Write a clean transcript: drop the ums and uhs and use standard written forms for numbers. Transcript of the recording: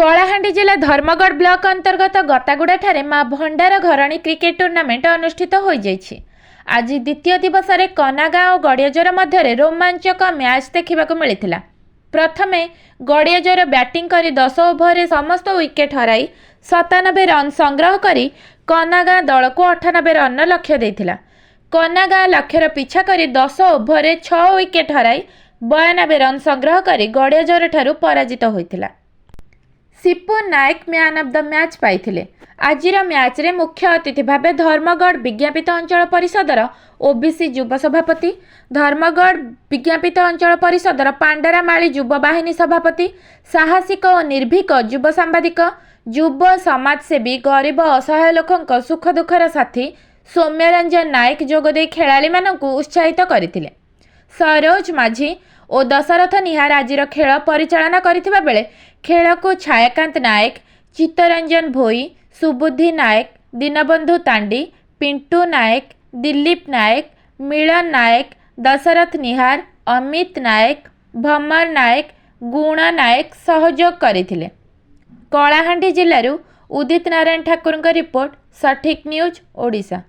कलाहांडी जिला धर्मगढ़ ब्लॉक अंतर्गत गतागुड़ा माँ भंडार घरणी क्रिकेट टूर्नामेंट अनुष्ठित हो जाइछि। आज द्वितीय दिवस में कनागाँ और गड़ियाजोर मध्य रोमांचक मैच देखा मिलता। प्रथमे गड़ियाजोर बैटिंग कर 10 ओभर समस्त विकेट हराई 97 रन संग्रह कर कनागाँ दल को 98 रन लक्ष्य देथिला। कनागाँ लक्ष्यर पीछा कर 10 ओभर 6 विकेट हराई 92 रन संग्रह कर गड़ियाजोर ठारू पराजित होइथिला। Sipu Nayak man of the match पाइथिले। आजिर मैच रे मुख्य अतिथि भाव धर्मगढ़ विज्ञापित अंचल परिषदर ओबीसी युव सभापति, धर्मगढ़ विज्ञापित अंचल परिषदर पांडरामाली युव बाहिनी सभापति, साहसिक और निर्भीक युव सांबादिक, युव समाजसेवी, गरीब असहाय लोकंक सुख दुखर साथी सौम्यरंजन नायक जोगदे खेलाड़ी मानकु उत्साहित करथिले। सरोज माझी और दशरथ निहार आजिर खेल परिचालना करथिबा बेले खेल को छायाकांत नायक, चित्तरंजन भोई, सुबुद्धि नायक, दीनबंधु तांडी, पिंटू नायक, दिलीप नायक, मिलन नायक, दशरथ निहार, अमित नायक, भमर नायक, गुण नायक सहयोग करथिले। कलाहांडी जिल्लारू उदित नारायण ठाकुर रिपोर्ट, सठिक न्यूज ओडिशा।